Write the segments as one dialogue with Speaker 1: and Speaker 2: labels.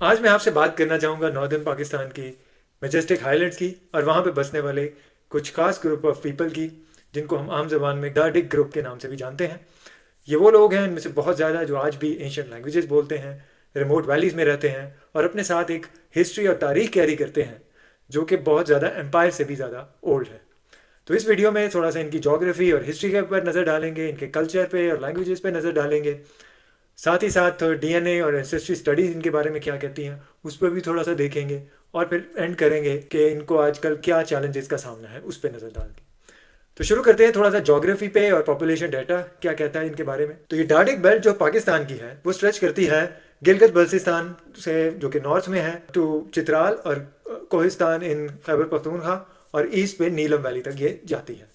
Speaker 1: आज मैं आपसे बात करना चाहूँगा नॉर्दर्न पाकिस्तान की मेजेस्टिक हाईलैंड्स की और वहाँ पे बसने वाले कुछ खास ग्रुप ऑफ पीपल की, जिनको हम आम ज़बान में डार्डिक ग्रुप के नाम से भी जानते हैं। ये वो लोग हैं इनमें से बहुत ज़्यादा जो आज भी एंशियंट लैंग्वेजेस बोलते हैं, रिमोट वैलीज़ में रहते हैं और अपने साथ एक हिस्ट्री और तारीख कैरी करते हैं जो कि बहुत ज़्यादा एम्पायर से भी ज़्यादा ओल्ड है। तो इस वीडियो में थोड़ा सा इनकी जोग्राफ़ी और हिस्ट्री के ऊपर नज़र डालेंगे, इनके कल्चर पे और लैंग्वेजेस पे नज़र डालेंगे। साथ ही साथ डीएनए और एंसेस्ट्री स्टडीज़ इनके बारे में क्या कहती हैं उस पर भी थोड़ा सा देखेंगे और फिर एंड करेंगे कि इनको आजकल क्या चैलेंजेस का सामना है उस पर नज़र डाल के। तो शुरू करते हैं थोड़ा सा ज्योग्राफी पे और पॉपुलेशन डाटा क्या कहता है इनके बारे में। तो ये डार्डिक बेल्ट जो पाकिस्तान की है वो स्ट्रेच करती है गिलगित बल्तिस्तान से जो कि नॉर्थ में है टू चित्राल और कोहिस्तान इन खैबर पख्तूनख्वा और ईस्ट पे नीलम वैली तक ये जाती है।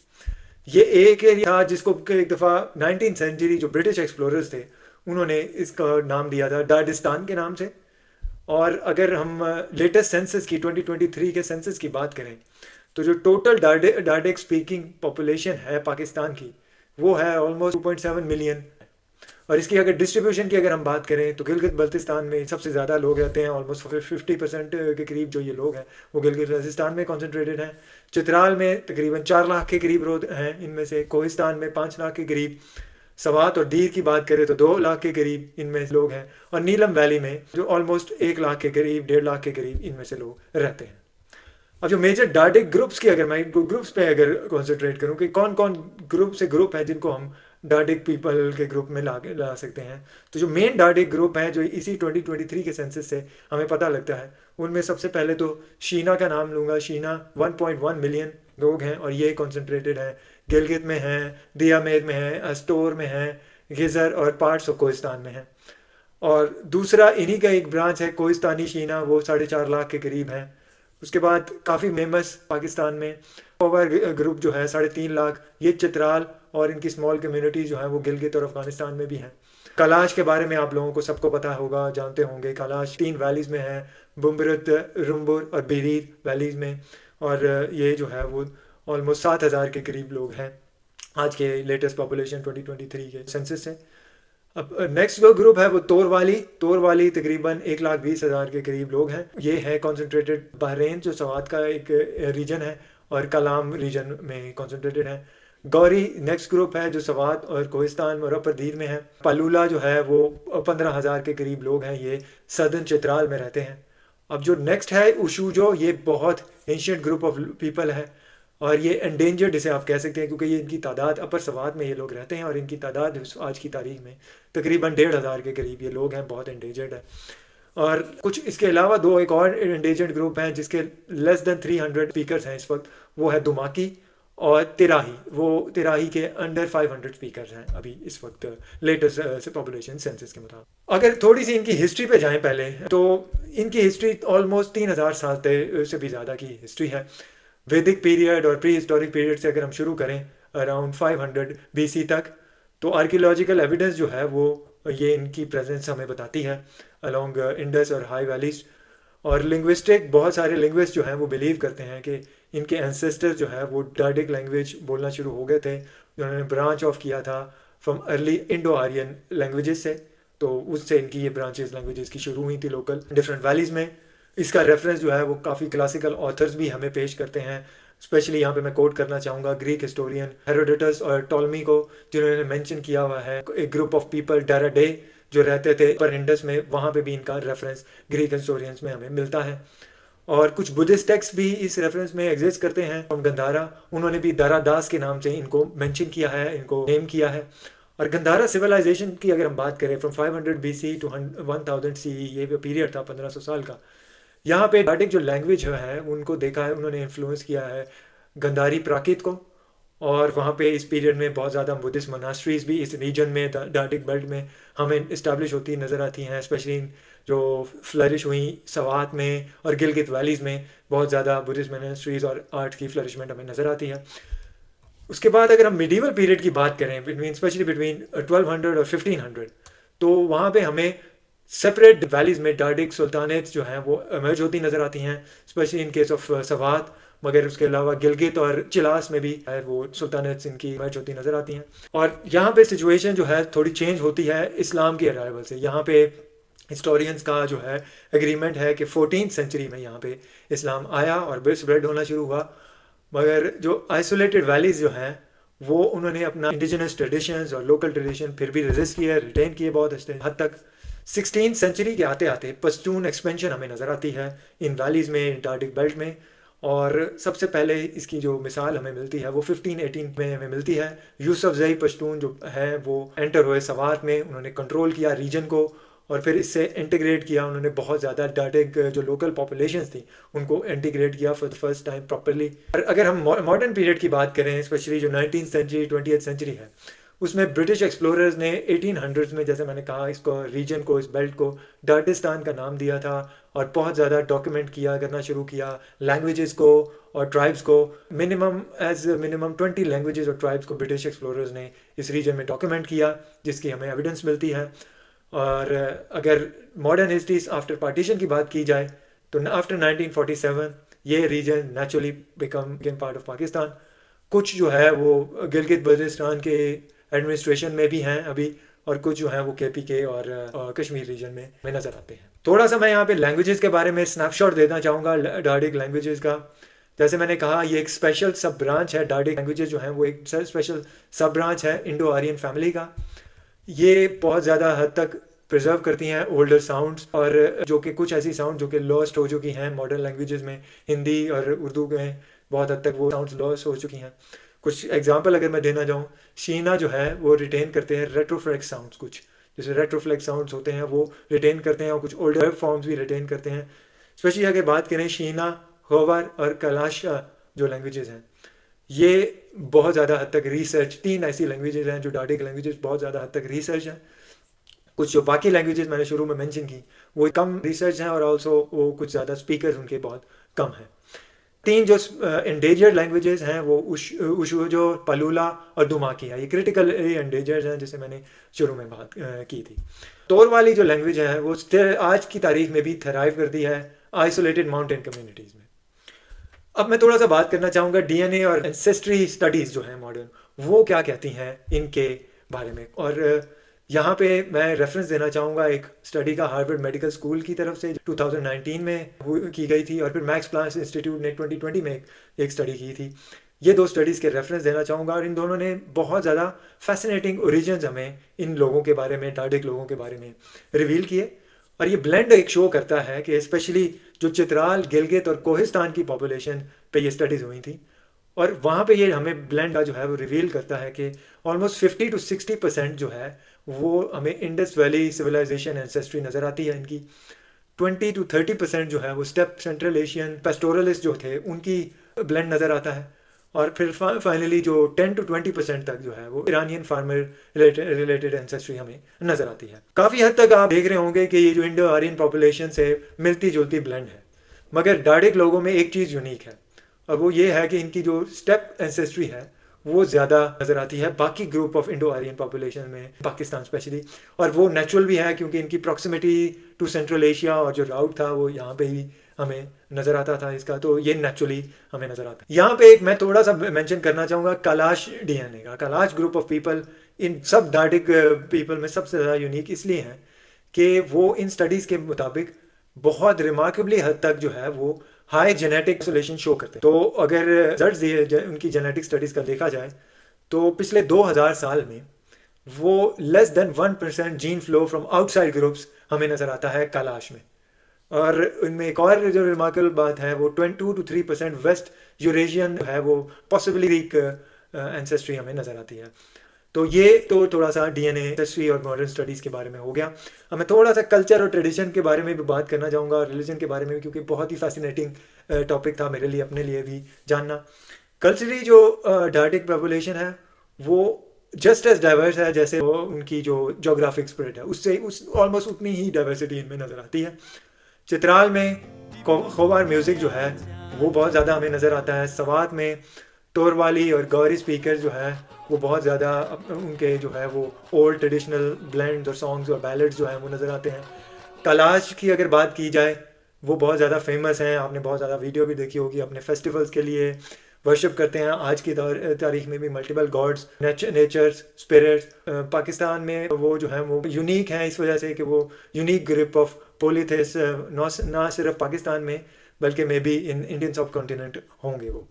Speaker 1: ये एक एरिया था जिसको एक दफ़ा 19th सेंचुरी जो ब्रिटिश एक्सप्लोरर्स थे उन्होंने इसका नाम दिया था डार्डिस्तान के नाम से। और अगर हम लेटेस्ट सेंसस की 2023 के सेंसस की बात करें तो जो टोटल डार्डिक स्पीकिंग पॉपुलेशन है पाकिस्तान की वो है ऑलमोस्ट 2.7 मिलियन। और इसकी अगर डिस्ट्रीब्यूशन की अगर हम बात करें तो गिलगित बल्तिस्तान में सबसे ज़्यादा लोग रहते हैं, ऑलमोस्ट 50% के करीब जो ये लोग हैं वो गिलगित बल्तिस्तान में कॉन्सेंट्रेटेड हैं। चित्राल में तकरीबन 4 लाख के करीब लोग हैं, इनमें से कोहिस्तान में 5 लाख के करीब, सवात और दीर की बात करें तो 2 लाख के करीब इनमें लोग हैं, और नीलम वैली में जो ऑलमोस्ट 1 लाख के करीब 1.5 लाख के करीब इनमें से लोग रहते हैं। अब जो मेजर डार्डिक ग्रुप्स की अगर मैं ग्रुप्स पे अगर कॉन्सेंट्रेट करूँ कि कौन कौन ग्रुप है जिनको हम डार्डिक पीपल के ग्रुप में ला सकते हैं, तो जो मेन डार्डिक ग्रुप हैं जो इसी 2023 के सेंसस से हमें पता लगता है उनमें सबसे पहले तो शीना का नाम लूँगा। शीना 1.1 मिलियन लोग हैं और ये कॉन्सेंट्रेटेड है गिलगित में है, दियामेर में है, अस्टोर में है, गिजर और पार्ट्स ऑफ कोहिस्तान में है। और दूसरा इन्हीं का एक ब्रांच है कोहिस्तानी शीना, वो 4.5 लाख के करीब है। उसके बाद काफ़ी फेमस पाकिस्तान में ओवर ग्रुप जो है 3.5 लाख, ये चित्राल और इनकी स्मॉल कम्युनिटी जो है वो गिलगित और अफगानिस्तान में भी हैं। कलाश के बारे में आप लोगों को सबको पता होगा, जानते होंगे। कलाश 3 वैलीज़ में है, बुम्बरत, रुम्बुर और बेरीर वैलीज़ में। और ये जो है वो ऑलमोस्ट 7,000 के करीब लोग हैं आज के लेटेस्ट पॉपुलेशन 2023 के सेंसस से। अब नेक्स्ट जो ग्रुप है वो तोरवाली तकरीबन 1,20,000 के करीब लोग हैं। ये है कॉन्सेंट्रेटेड बहरीन जो सवात का एक रीजन है और कलाम रीजन में कॉन्सेंट्रेटेड है। गौरी नेक्स्ट ग्रुप है जो सवात और कोहिस्तान और अपर दीर में है। पालूला जो है वो 15,000 के करीब लोग हैं, ये सदर्न चित्राल में रहते हैं। अब जो नेक्स्ट है उशूजो, ये बहुत एंशियंट ग्रुप ऑफ पीपल है और ये एंडेंजर्ड जिसे आप कह सकते हैं क्योंकि ये इनकी तादाद अपर सवात में ये लोग रहते हैं और इनकी तादाद आज की तारीख में तकरीबन 1,500 के करीब ये लोग हैं, बहुत एंडेंजर्ड है। और कुछ इसके अलावा दो एक और एंडेंजर्ड ग्रुप हैं जिसके लेस देन 300 स्पीकर्स हैं इस वक्त, वो है दुमाकी और तिराही। वो तिराही के अंडर 500 स्पीकर्स हैं अभी इस वक्त लेटेस्ट पॉपुलेशन सेंसस के मुताबिक। अगर थोड़ी सी इनकी हिस्ट्री पे जाएं पहले, तो इनकी हिस्ट्री ऑलमोस्ट 3,000 साल से भी ज़्यादा की हिस्ट्री है। वैदिक पीरियड और प्री हिस्टोरिक पीरियड से अगर हम शुरू करें अराउंड 500 बीसी तक, तो आर्कियोलॉजिकल एविडेंस जो है वो ये इनकी प्रेजेंस हमें बताती है अलोंग इंडस और हाई वैलीज। और लिंग्विस्टिक बहुत सारे लिंग्विस्ट जो हैं वो बिलीव करते हैं कि इनके एंसेस्टर्स जो है वो डार्डिक लैंग्वेज बोलना शुरू हो गए थे, उन्होंने ब्रांच ऑफ किया था from early Indo Aryan languages से, तो उससे इनकी ये ब्रांचेस लैंग्वेजेस की शुरू हुई थी लोकल डिफरेंट वैलीज़ में। इसका रेफरेंस जो है वो काफ़ी क्लासिकल ऑथर्स भी हमें पेश करते हैं। स्पेशली यहाँ पे मैं कोट करना चाहूँगा ग्रीक हिस्टोरियन हेरोडोटस और टॉलमी को, जिन्होंने मेंशन किया हुआ है एक ग्रुप ऑफ पीपल डाराडे जो रहते थे पर इंडस में, वहाँ पे भी इनका रेफरेंस ग्रीक हिस्टोरियंस में हमें मिलता है। और कुछ बुद्धिस्ट टेक्स्ट भी इस रेफरेंस में एग्जिस्ट करते हैं। फ्रॉम गंधारा, उन्होंने भी दारादास के नाम से इनको मेंशन किया है, इनको नेम किया है। और गंधारा सिविलाइजेशन की अगर हम बात करें फ्रॉम 500 बीसी टू 1000 सीई, ये पीरियड था 1500 साल का। यहाँ पे डार्डिक जो लैंग्वेज है उनको देखा है, उन्होंने इन्फ्लुएंस किया है गंधारी प्राकृत को। और वहाँ पे इस पीरियड में बहुत ज़्यादा बुद्धिस्ट मोनास्ट्रीज भी इस रीजन में डार्डिक बेल्ट में हमें इस्टेब्लिश होती नज़र आती हैं, स्पेशली जो फ्लरिश हुई सवात में और गिलगित वैलीज़ में बहुत ज़्यादा बुद्धिस्ट मोनास्ट्रीज और आर्ट की फ्लरिशमेंट हमें नज़र आती है। उसके बाद अगर हम मिडीवल पीरियड की बात करें स्पेशली बिटवीन 1200 और 1500, तो वहाँ पे हमें सेपरेट वैलीज़ में डार्डिक सुल्तानेट्स जो हैं वो इमर्ज होती नज़र आती हैं, specially in case of Swat. मगर उसके अलावा गिलगित और चिलास में भी है वो सुल्तानेट्स इनकी इमर्ज होती नज़र आती हैं। और यहाँ पे सिचुएशन जो है थोड़ी चेंज होती है इस्लाम की अराइवल से। यहाँ पे हिस्टोरियंस का जो है एग्रीमेंट है कि 14th सेंचुरी में यहाँ पे इस्लाम आया और स्प्रेड होना शुरू हुआ। मगर जो आइसोलेटेड वैलीज़ जो हैं वो उन्होंने अपना इंडिजिनस ट्रेडिशंस और लोकल ट्रेडिशन फिर भी रेजिस्ट किया, रिटेन किए बहुत हद तक। 16th सेंचुरी के आते आते पश्तून एक्सपेंशन हमें नज़र आती है इन वैलीज़ में, अंटार्कटिक बेल्ट में। और सबसे पहले इसकी जो मिसाल हमें मिलती है वो 1518 में हमें मिलती है। यूसुफजई पश्तून जो है वो एंटर हुए सवात में, उन्होंने कंट्रोल किया रीजन को और फिर इससे इंटीग्रेट किया। उन्होंने बहुत ज़्यादा डार्डिक जो लोकल पॉपुलेशंस थी उनको इंटीग्रेट किया for the first time properly. और अगर हम मॉडर्न पीरियड की बात करें, स्पेशली जो 19th सेंचुरी 20th सेंचुरी है, उसमें ब्रिटिश एक्सप्लोरर्स ने 1800s में, जैसे मैंने कहा, इसको रीजन को, इस बेल्ट को डार्डिस्तान का नाम दिया था और बहुत ज़्यादा डॉक्यूमेंट किया करना शुरू किया लैंग्वेजेस को और ट्राइब्स को। मिनिमम 20 लैंग्वेजेस और ट्राइब्स को ब्रिटिश एक्सप्लोरर्स ने इस रीजन में डॉक्यूमेंट किया, जिसकी हमें एविडेंस मिलती है। और अगर मॉडर्न हिस्ट्री आफ्टर पार्टीशन की बात की जाए तो आफ्टर 1947 ये region naturally become part of Pakistan. कुछ जो है वो गिलगित बल्तिस्तान के एडमिनिस्ट्रेशन में भी हैं अभी, और कुछ जो है वो KPK और कश्मीर रीजन में नज़र आते हैं। थोड़ा सा मैं यहाँ पे लैंग्वेजेस के बारे में स्नैपशॉट देना चाहूँगा डार्डिक लैंग्वेजेस का। जैसे मैंने कहा, ये एक स्पेशल सब ब्रांच है। डार्डिक लैंग्वेजेस जो हैं वो एक स्पेशल सब ब्रांच है इंडो आर्यन फैमिली का। ये बहुत ज़्यादा हद तक प्रिजर्व करती हैं ओल्डर साउंड्स, और जो कि कुछ ऐसी साउंड जो कि लॉस्ट हो चुकी हैं मॉडर्न लैंग्वेजेस में, हिंदी और उर्दू में बहुत हद तक वो साउंड्स लॉस्ट हो चुकी हैं। कुछ एग्जांपल अगर मैं देना चाहूँ, शीना जो है वो रिटेन करते हैं रेट्रोफ्लेक्स साउंड्स, कुछ जैसे रेट्रोफ्लेक्स साउंड्स होते हैं वो रिटेन करते हैं, और कुछ ओल्डर फॉर्म्स भी रिटेन करते हैं। स्पेशली अगर बात करें शीना, होवर और कलाशा जो लैंग्वेजेस हैं, ये बहुत ज़्यादा हद तक रिसर्च, 3 ऐसी लैंग्वेजेस हैं जो डार्डिक लैंग्वेजेस बहुत ज़्यादा हद तक रिसर्च हैं। कुछ जो बाकी लैंग्वेजेस मैंने शुरू में मेंशन की वो कम रिसर्च हैं, और ऑल्सो वो कुछ ज़्यादा स्पीकर्स उनके बहुत कम हैं। 3 जो एंडेंजर्ड लैंग्वेजेस हैं वो उशुजो, पलूला और दुमाकी है। ये क्रिटिकल एंडेंजर्ड हैं जिसे मैंने शुरू में बात की थी। तोर वाली जो लैंग्वेज है वो आज की तारीख में भी थराइव करती है आइसोलेटेड माउंटेन कम्युनिटीज़ में। अब मैं थोड़ा सा बात करना चाहूँगा DNA और एंसेस्ट्री स्टडीज़ जो हैं मॉडर्न, वो क्या कहती हैं इनके बारे में। और यहाँ पे मैं रेफरेंस देना चाहूँगा एक स्टडी का हार्वर्ड मेडिकल स्कूल की तरफ से 2019 में की गई थी, और फिर मैक्स प्लांक इंस्टीट्यूट ने 2020 में एक स्टडी की थी। ये 2 स्टडीज़ के रेफरेंस देना चाहूँगा, और इन दोनों ने बहुत ज़्यादा फैसिनेटिंग ओरिजिन्स हमें इन लोगों के बारे में, डार्डिक लोगों के बारे में रिवील किए। और ये ब्लेंड एक शो करता है कि स्पेशली जो चित्राल, गिलगित और कोहिस्तान की पॉपुलेशन पे ये स्टडीज़ हुई थी, और वहाँ पे ये हमें ब्लेंड का जो है वो रिवील करता है कि ऑलमोस्ट 50 to 60% जो है वो हमें इंडस वैली सिविलाइजेशन एंसेस्ट्री नज़र आती है इनकी। 20 to 30% जो है वो स्टेप सेंट्रल एशियन पेस्टोरलिस्ट जो थे उनकी ब्लेंड नज़र आता है। और फिर फाइनली जो 10 to 20% तक जो है वो ईरानियन फार्मर रिलेटेड एंसेस्ट्री हमें नज़र आती है। काफ़ी हद तक आप देख रहे होंगे कि ये जो इंडो आर्यन पॉपुलेशन से मिलती जुलती ब्लेंड है, मगर डार्डिक लोगों में एक चीज़ यूनिक है, और वो ये है कि इनकी जो स्टेप एंसेस्ट्री है वो ज़्यादा नज़र आती है बाकी group of Indo Aryan population में, पाकिस्तान स्पेशली। और वो नेचुरल भी है क्योंकि इनकी प्रॉक्सिमिटी टू सेंट्रल एशिया और जो राउट था वो यहाँ पे ही हमें नज़र आता था इसका, तो ये नेचुरली हमें नज़र आता है। यहाँ पे एक मैं थोड़ा सा मेंशन करना चाहूँगा कलाश DNA का। कलाश ग्रुप ऑफ पीपल इन सब डार्डिक पीपल में सबसे ज़्यादा यूनिक इसलिए हैं कि वो इन स्टडीज़ के मुताबिक बहुत रिमार्केबली हद तक जो है वो हाई जेनेटिक आइसोलेशन शो करते हैं। तो अगर रिजल्ट उनकी जेनेटिक स्टडीज़ का देखा जाए तो पिछले 2000 साल में वो less than 1% gene flow from outside groups हमें नज़र आता है कलाश में। और इनमें एक और जो रिमार्केबल बात है वो 22 to 3% वेस्ट यूरेशियन है वो पॉसिबली ग्रीक एंसेस्ट्री हमें नज़र आती है। तो ये तो थोड़ा सा DNA एंसेस्ट्री और मॉडर्न स्टडीज़ के बारे में हो गया। अब मैं थोड़ा सा कल्चर और ट्रेडिशन के बारे में भी बात करना चाहूँगा, और रिलीजन के बारे में भी, क्योंकि बहुत ही फैसिनेटिंग टॉपिक था मेरे लिए, अपने लिए भी जानना। कल्चरली जो डार्डिक पॉपुलेशन है वो जस्ट एज डाइवर्स है जैसे वो उनकी जो जोग्राफिक स्प्रेड है उससे ऑलमोस्ट उतनी ही डाइवर्सिटी इनमें नज़र आती है। चित्राल में खोवार म्यूज़िक जो है वो बहुत ज़्यादा हमें नज़र आता है। सवात में तोरवाली और गौरी स्पीकर जो है वो बहुत ज़्यादा उनके जो है वो ओल्ड ट्रेडिशनल ब्लेंड्स और सॉन्ग्स और बैलेड्स जो हैं वो नज़र आते हैं। कलाश की अगर बात की जाए वो बहुत ज़्यादा फेमस हैं, आपने बहुत ज़्यादा वीडियो भी देखी होगी अपने फेस्टिवल्स के लिए। वर्शिप करते हैं। आज की तारीख में भी multiple gods, natures, spirits. Pakistan में वो जो है वो यूनिक हैं इस वजह से कि वो यूनिक ग्रुप ऑफ पोलीथेइस्ट ना सिर्फ पाकिस्तान में बल्कि मे बी इन इंडियन सब कॉन्टिनेंट होंगे। वो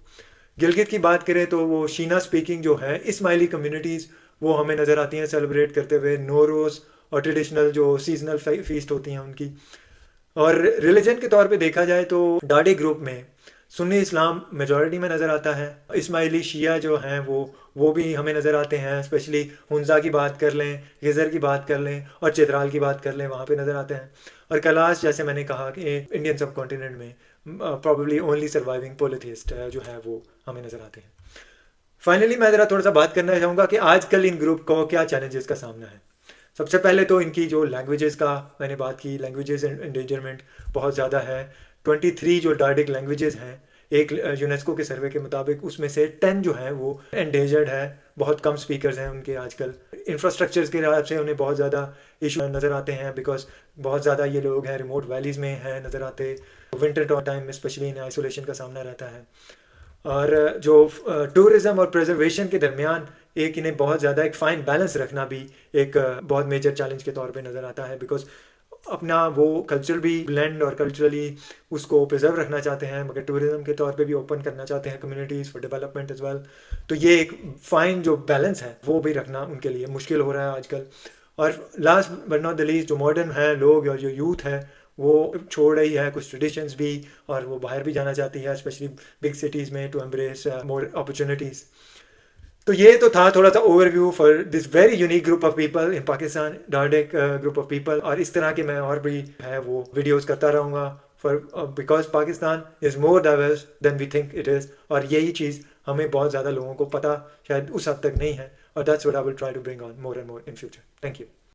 Speaker 1: गिलगित की बात करें तो वो शीना स्पीकिंग जो है इस्माइली कम्युनिटीज़ वो हमें नज़र आती हैं सेलिब्रेट करते हुए नोरोज़ और ट्रेडिशनल जो सीजनल फीस्ट होती हैं उनकी। और रिलीजन के तौर पे देखा जाए तो डाडे ग्रुप में सुन्नी इस्लाम मेजॉरिटी में नज़र आता है। इस्माइली शिया जो हैं वो भी हमें नज़र आते हैं, स्पेशली हुंजा की बात कर लें, गिज़र की बात कर लें और चित्राल की बात कर लें, वहाँ पे नज़र आते हैं। और कैलाश जैसे मैंने कहा कि इंडियन सब कॉन्टिनेंट में प्रॉब्ली ओनली सर्वाइविंग पोलिथिस्ट जो है वो हमें नज़र आते हैं। फाइनली मैं ज़रा थोड़ा सा बात करना चाहूँगा कि आजकल इन ग्रुप को क्या चैलेंजेस का सामना है। सबसे पहले तो इनकी जो लैंग्वेजेस का मैंने बात की, लैंग्वेजेस एंडेंजरमेंट बहुत ज़्यादा है। 23 जो डार्डिक लैंग्वेजेस हैं एक यूनेस्को के सर्वे के मुताबिक, उसमें से 10 जो हैं वो एंडेंजर्ड है। बहुत कम स्पीकर्स हैं उनके आजकल। इंफ्रास्ट्रक्चर्स के हिसाब से उन्हें बहुत ज़्यादा इशू नज़र आते हैं बिकॉज बहुत ज़्यादा ये लोग हैं रिमोट वैलीज़ में हैं नज़र आते। विंटर टाइम में स्पेशली इन्हें आइसोलेशन का सामना रहता है। और जो टूरिज़म और प्रिजर्वेशन के दरमियान एक इन्हें बहुत ज़्यादा एक फ़ाइन बैलेंस रखना भी एक बहुत मेजर चैलेंज के तौर पे नज़र आता है बिकॉज अपना वो कल्चर भी ब्लेंड और कल्चरली उसको प्रिजर्व रखना चाहते हैं मगर टूरिज़म के तौर पे भी ओपन करना चाहते हैं communities for development as well. तो ये एक फ़ाइन जो बैलेंस है वो भी रखना उनके लिए मुश्किल हो रहा है आजकल। और last but not the least जो मॉडर्न है लोग और जो यूथ है वो छोड़ रही है कुछ ट्रेडिशंस भी और वो बाहर भी जाना चाहती है स्पेशली बिग सिटीज़ में टू एम्ब्रेस मोर अपॉर्चुनिटीज़। तो ये तो था थोड़ा सा overview for this very unique group of people in Pakistan, Dardic group of people. और इस तरह के मैं और भी है वो वीडियोस करता रहूँगा for because Pakistan is more diverse than we think it is. और यही चीज़ हमें बहुत ज़्यादा लोगों को पता शायद उस हद तक नहीं है और that's what I will try to bring on more and more in future. Thank you.